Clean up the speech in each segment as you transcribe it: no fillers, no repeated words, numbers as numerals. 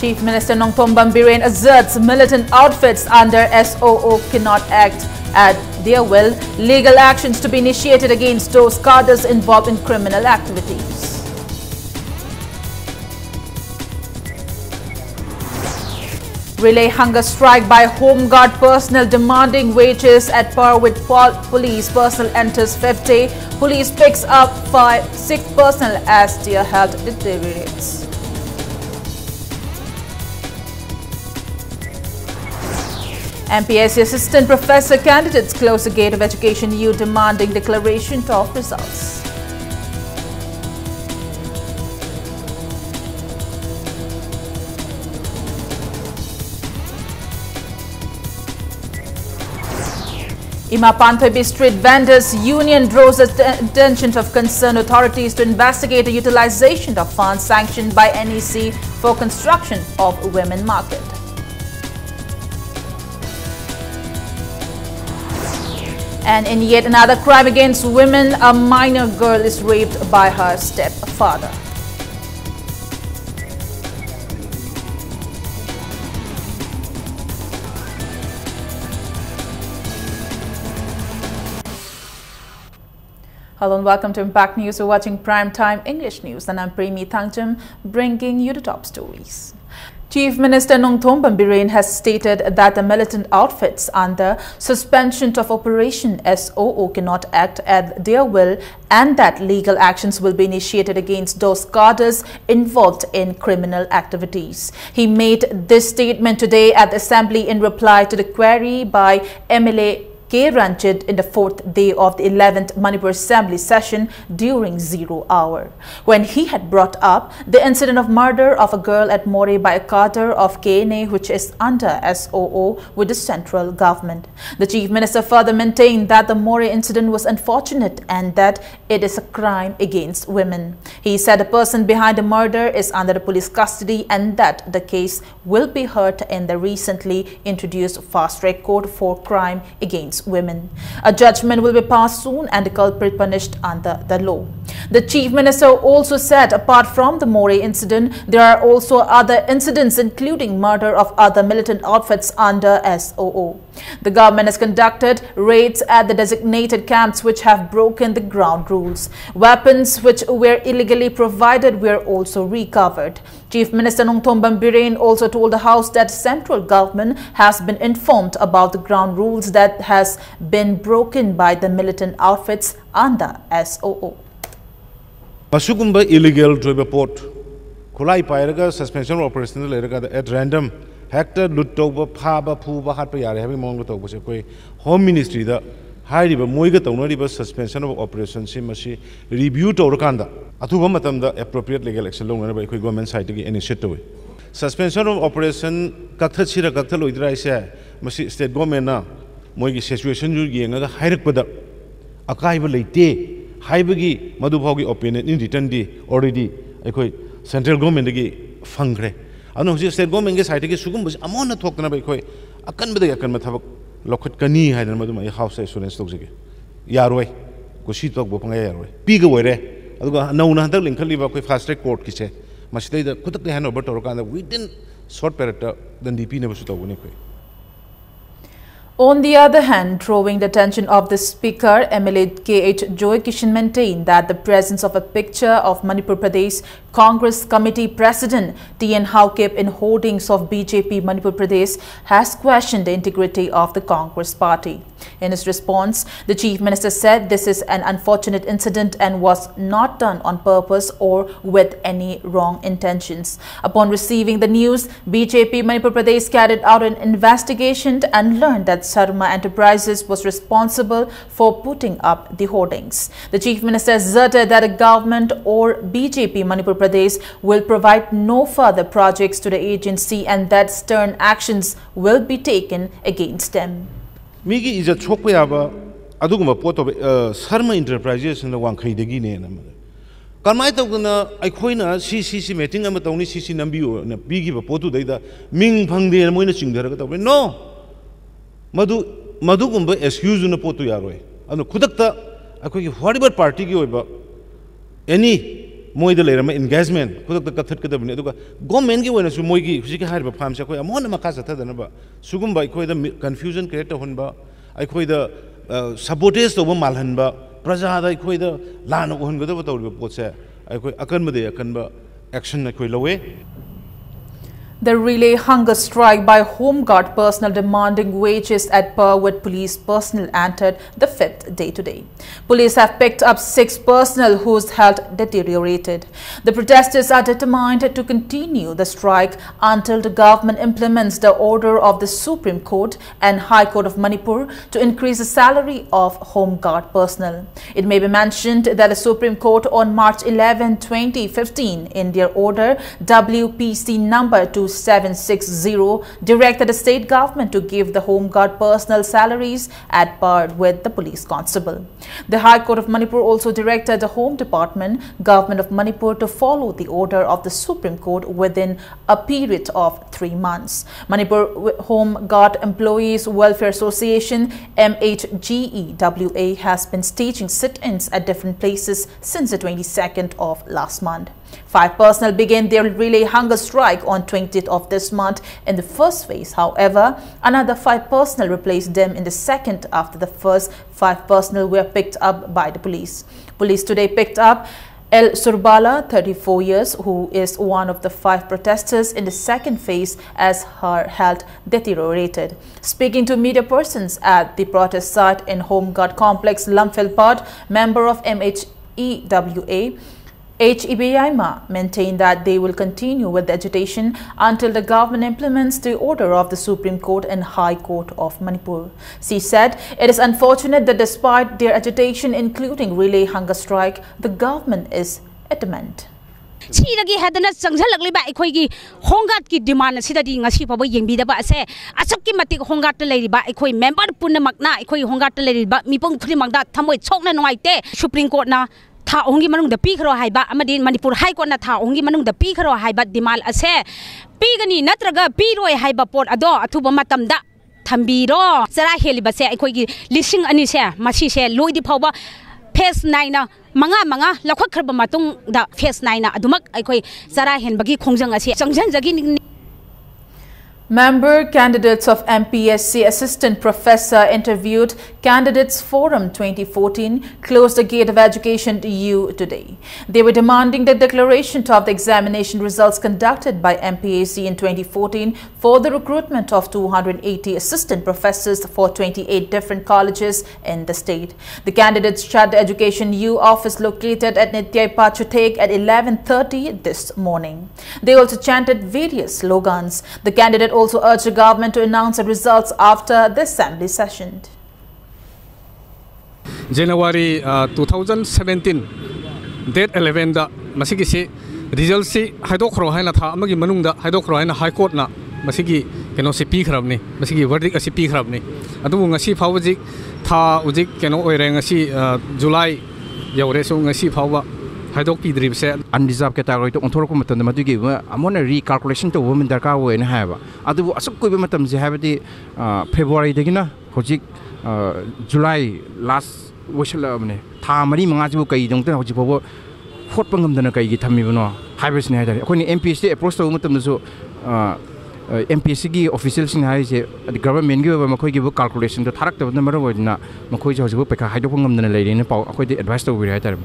Chief Minister Nongthom Bambiren asserts militant outfits under SOO cannot act at their will. Legal actions to be initiated against those cadres involved in criminal activities. Relay hunger strike by Home Guard personnel demanding wages at par with police personnel enters 5th day. Police picks up 6 personnel as their health deteriorates. MPSC assistant professor candidates close the gate of Education U demanding declaration of results. Imapanthobi Street Vendors Union draws the attention of concerned authorities to investigate the utilization of funds sanctioned by NEC for construction of women market. And in yet another crime against women, a minor girl is raped by her stepfather. Hello and welcome to Impact News. You're watching Primetime English News and I'm Premi Thangjam bringing you the top stories. Chief Minister Nongthom Bambiren has stated that the militant outfits under suspension of Operation SOO cannot act at their will and that legal actions will be initiated against those cadres involved in criminal activities. He made this statement today at the Assembly in reply to the query by MLA K. Ranjit in the 4th day of the 11th Manipur Assembly session during 0 hour, when he had brought up the incident of murder of a girl at More by a cadre of KNA which is under SOO with the central government. The Chief Minister further maintained that the More incident was unfortunate and that it is a crime against women. He said the person behind the murder is under the police custody and that the case will be heard in the recently introduced fast-track court for crime against women. A judgment will be passed soon and the culprit punished under the law. The Chief Minister also said apart from the More incident, there are also other incidents including murder of other militant outfits under SOO. The government has conducted raids at the designated camps which have broken the ground rules. Weapons which were illegally provided were also recovered. Chief Minister Nongthom Bambiren also told the House that central government has been informed about the ground rules that has been broken by the militant outfits under SOO. Masugumba illegal driver port Kulai Pyraga suspension operation at random hector Lutoba Paba Puba Hatpayari having Mongoto Home Ministry the high river Moiga Tonoriba suspension of operations Simashi review to Rokanda. Atuamatam the appropriate legal action long by government side to get initiative. Suspension of operation Kathachira Katalo Idraisa Masi state government now Moigi situation you another higher Pada Akaiba Late. Haibagi Madubogi opinion in return already a central government fungre. I know state government gets I take a sugum was among the talking about a canbody I can have locket cani had another my house as soon as Toxic. Yarway, Kushito Bopanga, big away. I got no another link with fast track court kitchen. Must stay the put up the hand over Torokanda. We didn't sort better than the Pina Busuto. On the other hand, drawing the attention of the Speaker, MLA K.H. Joy Kishan maintained that the presence of a picture of Manipur Pradesh Congress Committee President T.N. Haukip in hoardings of BJP Manipur Pradesh has questioned the integrity of the Congress party. In his response, the Chief Minister said this is an unfortunate incident and was not done on purpose or with any wrong intentions. Upon receiving the news, BJP Manipur Pradesh carried out an investigation and learned that Sarma Enterprises was responsible for putting up the hoardings. The Chief Minister asserted that the government or BJP Manipur Pradesh will provide no further projects to the agency and that stern actions will be taken against them. Migi is a Chokayaba Aduguma Port of Sarma Enterprises in the Wankai de Guinea. Kalmaita guna Ikoina CCC meeting and only CC Nambu and a big Potu data Ming Pangdi and Moina Ching. No Madugumba excuse in the Potu Yarway. And the Kudakta, a quick horrible party over any मोई the लेरम engagement खुद कथट कदबनी government की वना सु मोई की हुसी के हारिबा farm से अमोन मका सथदनबा सुगुम अखोई द कंफ्यूजन क्रिएट होनबा अखोई द सपोर्टेज तोब मालहनबा प्रजा द अखोई द लान होनगदब तौरिबा पोसे अखोई अकनबदे अकनबा एक्शन अखोई लवे. The relay hunger strike by Home Guard personnel demanding wages at par with police personnel entered the 5th day today. Police have picked up 6 personnel whose health deteriorated. The protesters are determined to continue the strike until the government implements the order of the Supreme Court and High Court of Manipur to increase the salary of Home Guard personnel. It may be mentioned that the Supreme Court on March 11, 2015 in their order WPC number 2760 directed the state government to give the Home Guard personnel salaries at par with the police constable. The High Court of Manipur also directed the Home Department, Government of Manipur to follow the order of the Supreme Court within a period of 3 months. Manipur Home Guard Employees Welfare Association MHGEWA has been staging sit-ins at different places since the 22nd of last month. 5 personnel began their relay hunger strike on 20th of this month in the first phase. However, another 5 personnel replaced them in the second after the first 5 personnel were picked up by the police. Police today picked up El Surbala, 34 years, who is one of the 5 protesters in the second phase as her health deteriorated. Speaking to media persons at the protest site in Home Guard Complex, Lumphilpad, member of MHEWA, HEBIMA maintained that they will continue with the agitation until the government implements the order of the Supreme Court and High Court of Manipur. She said it is unfortunate that despite their agitation, including relay hunger strike, the government is adamant. Chiragi hadana sangjalakliba aikhoigi hongat ki demand asidadi ngasi paba yengbidaba ase asukki matik hongat leiriba aikoi member punamakna aikoi hongat leiriba mipong thulimangda thamoi chokna noaite Supreme Court na tha ongi manung da pi kharo haiba amadi Manipur High Court na tha ongi manung da pi kharo haiba dimal ase pigani natraga pi roi haiba pot ado athuba matamda thambiro sara heliba se aikhoigi lising ani se masi se loidi phawba phase 9 na manga lakhot kharba matung da phase 9 na adumak aikoi sara henbagi khongjang ase changjan jagi Member candidates of MPSC Assistant Professor interviewed Candidates Forum 2014 closed the gate of education to you today. They were demanding the declaration of the examination results conducted by MPSC in 2014 for the recruitment of 280 assistant professors for 28 different colleges in the state. The candidates shut the Education U office located at Nityai Pachutek at 11:30 this morning. They also chanted various slogans. The candidate also urged the government to announce the results after the assembly session. January 2017 date 11 da masigi si result si haidokro haina tha amagi manungda haidokro haina High Court na masigi keno si pi khrabni masigi verdict asi pi khrabni adu ngasi phawji tha ujik keno oire ngasi July yaure so ngasi phawba haidok pi drib se undeserved category to onthor ko matam madu gi amona recalculation to women darka we na haba adu asuk ko be matam je habati February degina hojik July last wishla amne tha mari manga ju kai dong ten hojik bobo hot pangam dana kai gi thami bano habis ne hadari ko ni MPSC approach to matam so MPSC gi official sin hai je government gi ba makoi gi calculation to tharak to na maro na makoi jo hojik pekha haidok pangam dana leire ne pau akoi de advice to we hadari.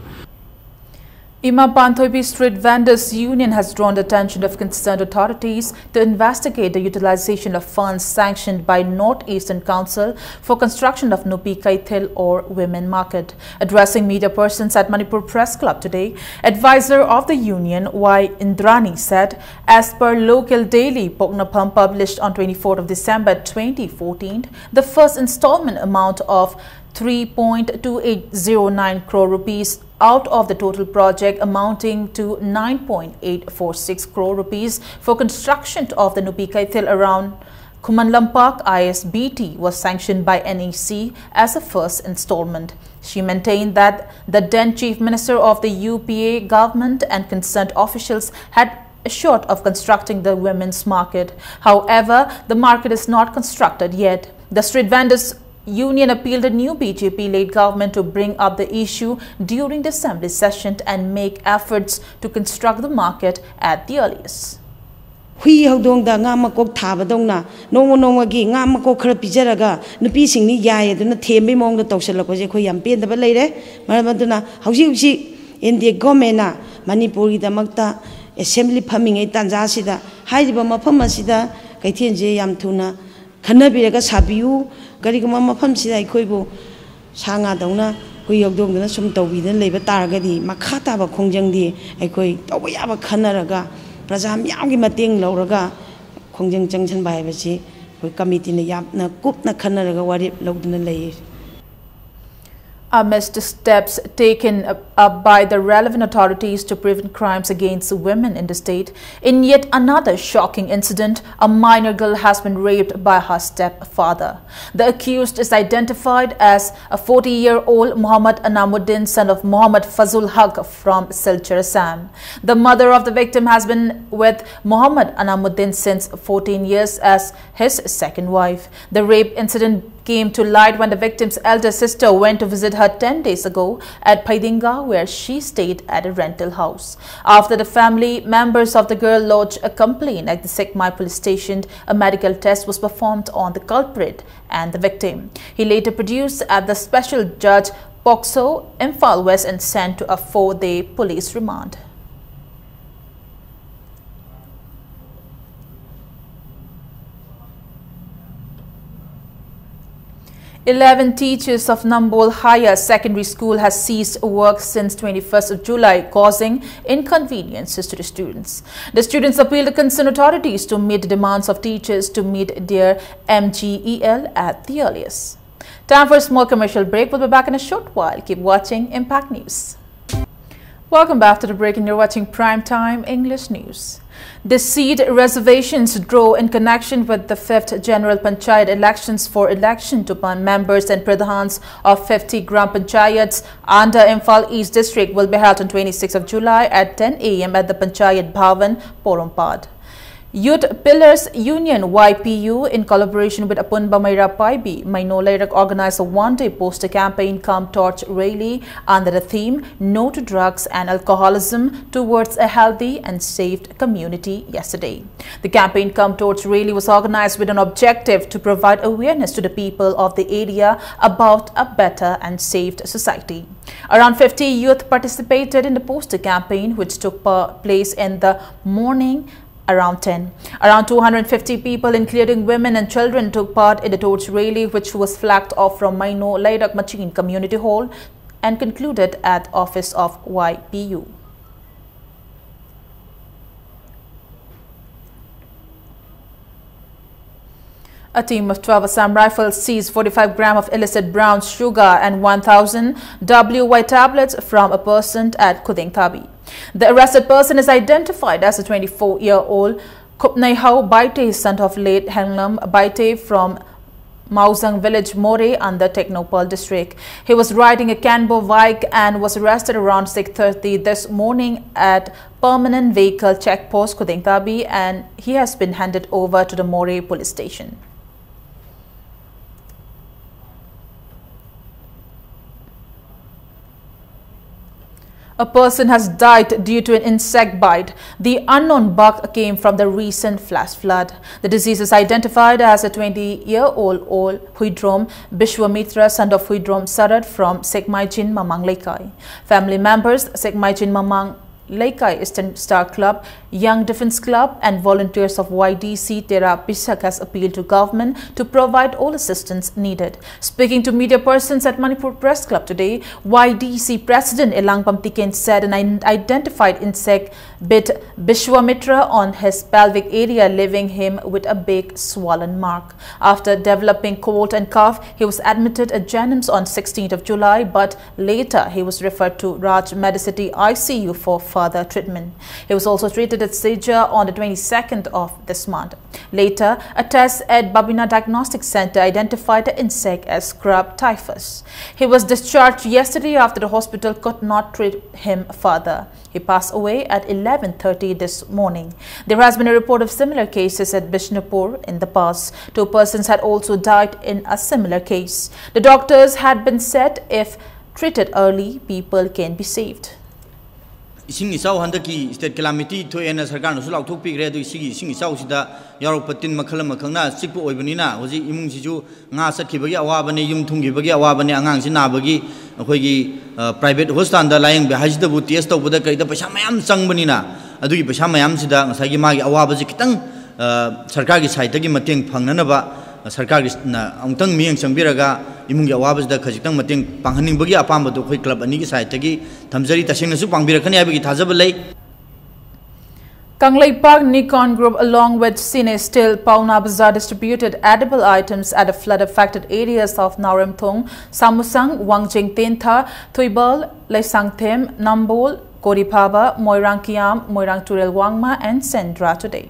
Ima Panthoipi Street Vendors Union has drawn the attention of concerned authorities to investigate the utilization of funds sanctioned by North-Eastern Council for construction of Nupi Kaithil or Women Market. Addressing media persons at Manipur Press Club today, advisor of the union Y. Indrani said, as per local daily Poknapam published on 24th of December 2014, the first installment amount of 3.2809 crore rupees out of the total project amounting to 9.846 crore rupees for construction of the Nupi Kaithil around Kumanlampak ISBT was sanctioned by NEC as a first installment. She maintained that the then Chief Minister of the UPA government and concerned officials had assured of constructing the women's market. However, the market is not constructed yet. The Street Vendors union appealed the new BJP-led government to bring up the issue during the assembly session and make efforts to construct the market at the earliest. Hui Hodong da Ngamakok Tabadona, no Monogagi, Ngamakok Pijaraga, Nupising ni Yaya, the Tembe Mong the Toshalakoje, Yam Pin the Balade, Maramaduna, how she in the Gomena, Manipur, the Makta, Assembly Pumming a Tanzasida, Haidibama Pamasida, Kaitian Yam Tuna, Kanabiraga Sabiu, Garigama Pamsida, Koibo, Sanga Dona, Hui Hodong, some Toby, the labor targadi, Makata, Kongjandi, a Koi, Tobayaba Kanaraga. Prajam Yamgi Mating Loraga, Kongjang Junction by Vachi, we committee in the Yapna, Kupna Kanaraga, what it looked in the lay. Amidst the steps taken up by the relevant authorities to prevent crimes against women in the state, in yet another shocking incident, a minor girl has been raped by her stepfather. The accused is identified as a 40-year-old Muhammad Anamuddin, son of Muhammad Fazul Haq from Silchar, Assam. The mother of the victim has been with Muhammad Anamuddin since 14 years as his second wife. The rape incident came to light when the victim's elder sister went to visit her 10 days ago at Paidinga, where she stayed at a rental house. After the family members of the girl lodged a complaint at the Sekmai police station, a medical test was performed on the culprit and the victim. He later produced at the special judge Pokso, Imphal West, and sent to a 4-day police remand. 11 teachers of Nambol Higher Secondary School has ceased work since 21st of July, causing inconveniences to the students. The students appealed to concerned authorities to meet the demands of teachers to meet their MGEL at the earliest. Time for a small commercial break. We'll be back in a short while. Keep watching Impact News. Welcome back to the break, and you're watching Primetime English News. The seat reservations draw in connection with the 5th General Panchayat elections for election to members and pradhans of 50 Gram Panchayats under Imphal East District will be held on 26th of July at 10 a.m. at the Panchayat Bhavan, Porumpad. Youth Pillars Union YPU, in collaboration with Apun Bamaira Paibi, Mainolairak organized a one-day poster campaign come torch rally under the theme No to Drugs and Alcoholism Towards a Healthy and Safe Community yesterday. The campaign come torch rally was organized with an objective to provide awareness to the people of the area about a better and safe society. Around 50 youth participated in the poster campaign, which took place in the morning around 10. Around 250 people, including women and children, took part in the torch rally, which was flagged off from Maino Lairak Machin Community Hall and concluded at office of YPU. A team of 12 Assam Rifles seized 45 grams of illicit brown sugar and 1,000 WY tablets from a person at Kudingthabi. The arrested person is identified as a 24-year-old Kupnaihau Baite, son of late Henglam Baite from Mauzang village More under Technopal district. He was riding a Canbo bike and was arrested around 6:30 this morning at Permanent Vehicle Checkpost Kudingthabi, and he has been handed over to the More police station. A person has died due to an insect bite. The unknown bug came from the recent flash flood. The disease is identified as a 20-year-old Huidrom Bishwamitra, son of Huidrom Sarat from Sekmaijin Mamang Laikai. Family members, Sekmaijin Mamang Laikai Eastern Star Club, Young Defense Club and volunteers of YDC Tera Pisak has appealed to government to provide all assistance needed. Speaking to media persons at Manipur Press Club today, YDC President Elang Pamtiken said an identified insect bit Bishwamitra on his pelvic area, leaving him with a big swollen mark. After developing cold and cough, he was admitted at Janims on 16th of July, but later he was referred to Raj Medicity ICU for further treatment. He was also treated at Seja on the 22nd of this month. Later, a test at Babina Diagnostic Center identified the insect as scrub typhus. He was discharged yesterday after the hospital could not treat him further. He passed away at 11:30 this morning. There has been a report of similar cases at Bishnupur in the past. 2 persons had also died in a similar case. The doctors had been said if treated early, people can be saved. Ising isau handaki state calamity to ena sarkar no sulau thuk pigre do isigi ising isau sida yarok patin makhala makhangna sikpu oibanina hoji imung siju nga satkibagi awabane yum thunggibagi awabane angang sina bagi akhoi private hospital da laying be hajda bu test tawbada kaida paisa mayam changbanina adugi paisa mayam sida ngasai gi magi awabaji kitang sarkar gi side gi mateng phangnanaba sarkar gi na amtang miyang changbiraga imungi awabasda khajitang mateng panghaning bagi apamba do khoi club ani gi side gi thamjari tasing nasu pangbirakani abigi thajab lei. Kanglei Park Nikon Group along with Cine Steel Pauna Bazaar distributed edible items at the flood-affected areas of Narimthong, Samusang, Wangjing Tentha, Thuibal, Laisangthem, Nambol, Koripaba, Moirang Kiam, Moirang Turel Wangma and Sendra today.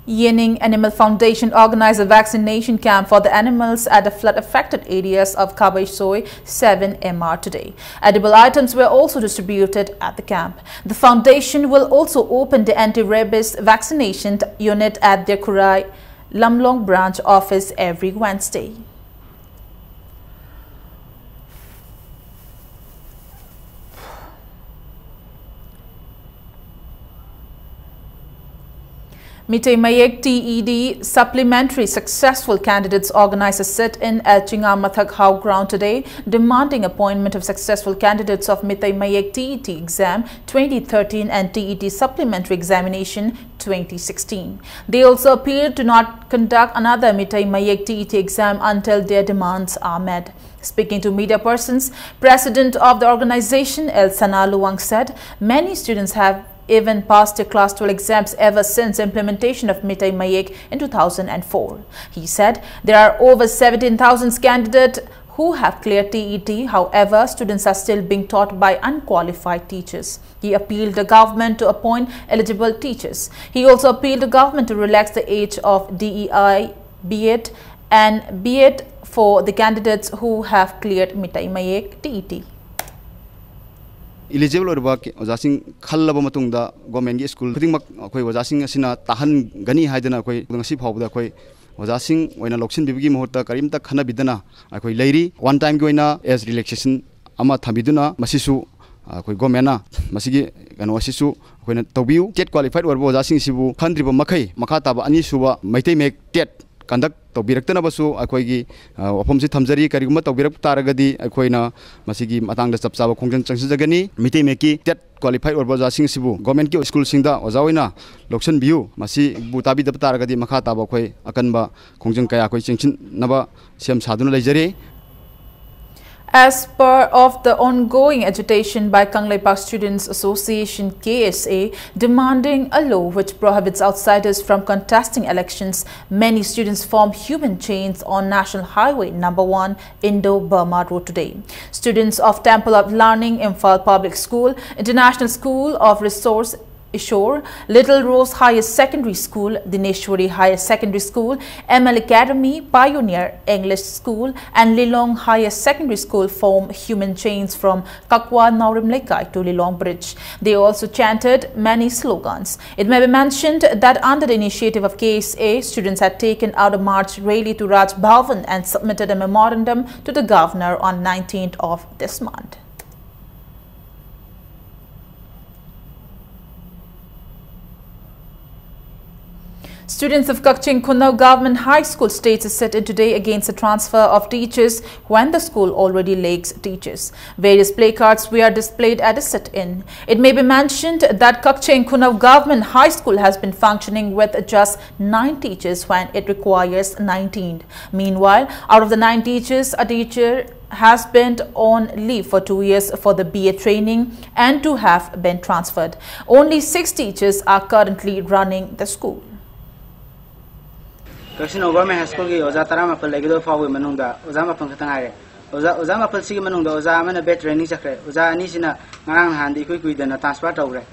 Yening Animal Foundation organized a vaccination camp for the animals at the flood-affected areas of Kabaisoi 7 MR today. Edible items were also distributed at the camp. The foundation will also open the anti-rabies vaccination unit at their Kurai Lamlong branch office every Wednesday. Mitei Mayek TED supplementary successful candidates organized a sit-in at Chingamathak How ground today, demanding appointment of successful candidates of Mitei Mayek TET exam 2013 and TET supplementary examination 2016. They also appealed to not conduct another Mitei Mayek TET exam until their demands are met. Speaking to media persons, President of the organization El Sana Luang said many students have even passed their Class 12 exams ever since implementation of Mitei Mayek in 2004. He said there are over 17,000 candidates who have cleared TET. However, students are still being taught by unqualified teachers. He appealed the government to appoint eligible teachers. He also appealed the government to relax the age of DEI, BEd and BEd for the candidates who have cleared Mitei Mayek TET. Eligible or Ozasing Kalabamatunga, government school, putting Ozasing Asina Tahan Gani Haidana, Sip of the Koi, Ozasing when a Loxin Bigi Mohota, Karimta Kanabidana, Akoi lady, one time goina as relaxation, Ama Tabiduna, Masisu, Koi Gomena, Masigi, and Wasisu, when Tobu, get qualified or Ozasing Sibu, country of Makai, Makataba, Anisuba, Maite make tet. Conduct to Birakana Basu, Akoigi, Opomsi Tamzari, Karima, Birak Taragadi, Akoina, Masigi, Matang the Sapsava Kongan Chansagani, Mite Meki, that qualified or Bazasing Sibu, Government School Sinda, Ozawina, Loxan View, Masi, Butabi the Taragadi, Makata Bakoi, Akanba, Kongan Kayako, Chinchin, Naba, Siam Saduna Lejere. As per of the ongoing agitation by Kanglei Park Students Association KSA demanding a law which prohibits outsiders from contesting elections, many students formed human chains on National Highway number 1 Indo-Burma Road today. Students of Temple of Learning, Imphal Public School, International School of Resource Ishore, Little Rose Higher Secondary School, Dineshwari Higher Secondary School, ML Academy, Pioneer English School and Lilong Higher Secondary School form human chains from Kakwa Naurimlekai to Lilong Bridge. They also chanted many slogans. It may be mentioned that under the initiative of KSA, students had taken out a march rally to Raj Bhavan and submitted a memorandum to the governor on 19th of this month. Students of Kakching Kunau Government High School states a sit-in today against the transfer of teachers when the school already lacks teachers. Various placards were displayed at the sit-in. It may be mentioned that Kakching Kunau Government High School has been functioning with just 9 teachers when it requires 19. Meanwhile, out of the 9 teachers, a teacher has been on leave for 2 years for the BA training and 2 have been transferred. Only 6 teachers are currently running the school. Kaksin Government High School ki oza tara mapal lagi do fawi manungda oza mapang katangare oza mapal sigi manungda oza amana bet training chakre oza ani sina ngarang handi kui dana transfer tawre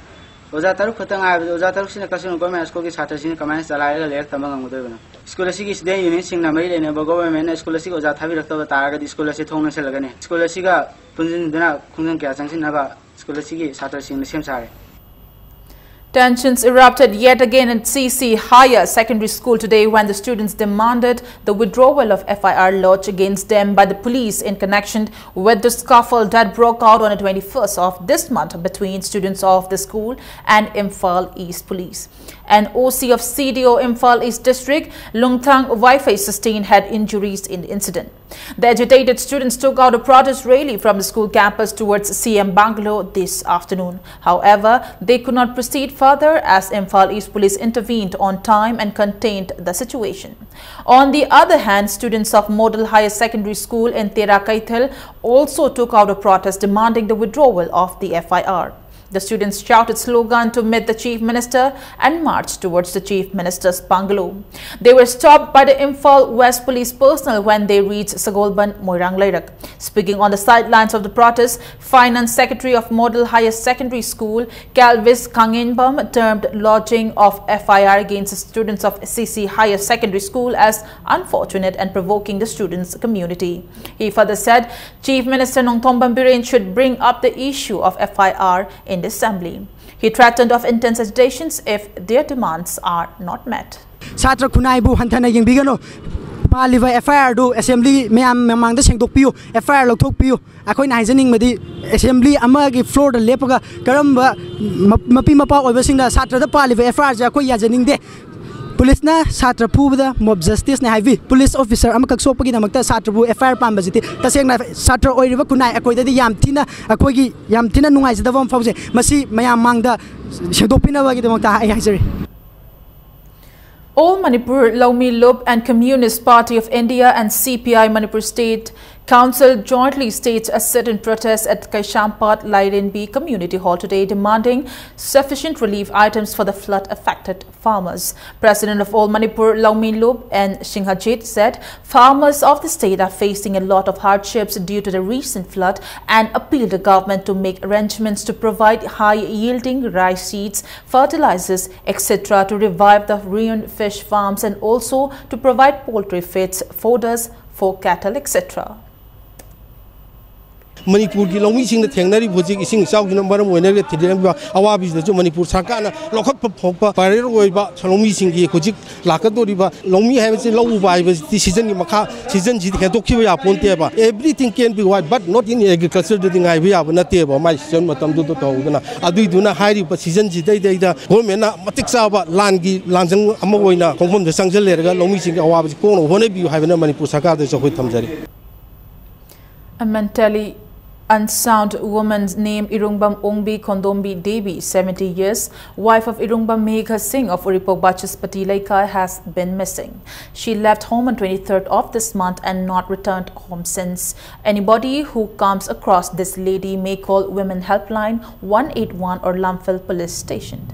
oza taru katangare oza taru sina Kaksin Government High School ki chhatra sina kamai salai ga ler tamang ngudoi bana school sigi student union sing na mai lene ba government school sigi oza thabi rakta ta ga school si thongna se lagane school siga punjin dana khungjang kya changsin na ba school sigi chhatra sing sem sare. Tensions erupted yet again at CC Higher Secondary School today when the students demanded the withdrawal of FIR lodged against them by the police in connection with the scuffle that broke out on the 21st of this month between students of the school and Imphal East Police. An OC of CDO Imphal East District, Lungthang Wi-Fi sustained head injuries in the incident. The agitated students took out a protest rally from the school campus towards CM Bangalore this afternoon. However, they could not proceed further as Imphal East Police intervened on time and contained the situation. On the other hand, students of Model Higher Secondary School in Terakaithal also took out a protest demanding the withdrawal of the FIR. The students shouted slogan to meet the Chief Minister and marched towards the Chief Minister's bungalow. They were stopped by the Imphal West Police personnel when they reached Sagolban, Moirang Lairak. Speaking on the sidelines of the protest, Finance Secretary of Model Higher Secondary School, Calvis Kanginbam, termed lodging of FIR against the students of CC Higher Secondary School as unfortunate and provoking the students' community. He further said Chief Minister Nongthombam Biren should bring up the issue of FIR in the assembly. He threatened of intense agitations if their demands are not met. Satra kunai bu hantana yang bigano paliva FIR do assembly meam memang da sengdok piu FIR lokthok piu akoi nai janing madi assembly ama gi floor da lepaga karamba mapi mapa oiba singda satra da paliva FIR ja akoi ya janing de police na satra pubda mob justice na highway police officer am kak sopagi namakta satra bu FIR pamba jiti taseng na satra oiriba kunai akoi da yam thina akoi gi yam thina nungai jada bam fause masi mayam mangda shedopina wagi damakta ai haisari. All Manipur Laumi Lub and Communist Party of India and CPI Manipur State Council jointly staged a sit-in protest at Kaishampat Lairenbi Community Hall today demanding sufficient relief items for the flood-affected farmers. President of All Manipur Laumi Lub and Singhajit said farmers of the state are facing a lot of hardships due to the recent flood and appealed the government to make arrangements to provide high-yielding rice seeds, fertilizers, etc. to revive the ruined fish farms and also to provide poultry feeds, fodders for cattle, etc. Manipur ki Laumi sing the Tengari Bujik ising South number one Awabis the Manipur Sakana, Lokot Popa, Parero, Salomi sing ki Kujik, Lakadoriba, Laumi has a low by the season in Maka, season Jitokiwa Ponteba. Everything can be white, but not in agriculture doing I have not able. My son Matam do I do not hide but season data, Homena, Matixaba, Langi, Lanzang, Amawana, Confirm the Sangalega, Laumi sing Awabis, Kono, whenever you have a Manipur Sakata, so with Tamzari. A mentally unsound woman's name Irungbam Ongbi Kondombi Devi, 70 years, wife of Irungbam Megha Singh of Uripok Bachaspati Laika, has been missing. She left home on 23rd of this month and not returned home since. Anybody who comes across this lady may call Women Helpline 181 or Lamphil Police Station.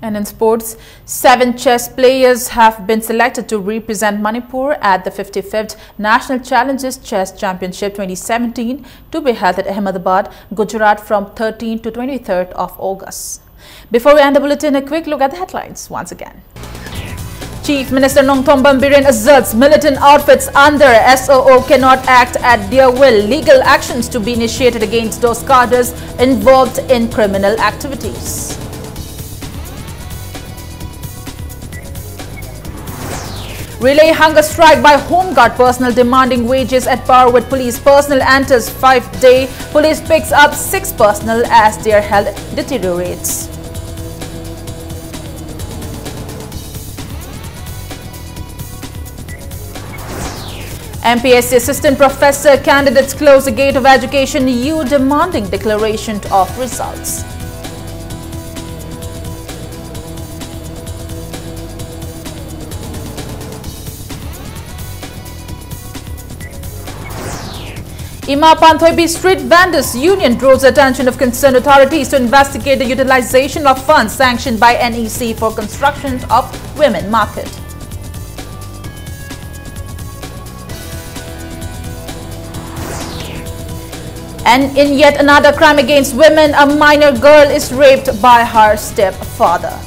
And in sports, 7 chess players have been selected to represent Manipur at the 55th National Challenges Chess Championship 2017 to be held at Ahmedabad, Gujarat from 13th to 23rd of August. Before we end the bulletin, a quick look at the headlines once again. Chief Minister Nongthombam Biren asserts militant outfits under SOO cannot act at their will. Legal actions to be initiated against those cadres involved in criminal activities. Relay hunger strike by Home Guard personnel demanding wages at par with police personnel enters 5-day. Police picks up 6 personnel as their health deteriorates. MPSC Assistant Professor candidates close the gate of education, U demanding declaration of results. Ima Panthoibi Street Vendors Union draws attention of concerned authorities to investigate the utilization of funds sanctioned by NEC for construction of women market. And in yet another crime against women, a minor girl is raped by her stepfather.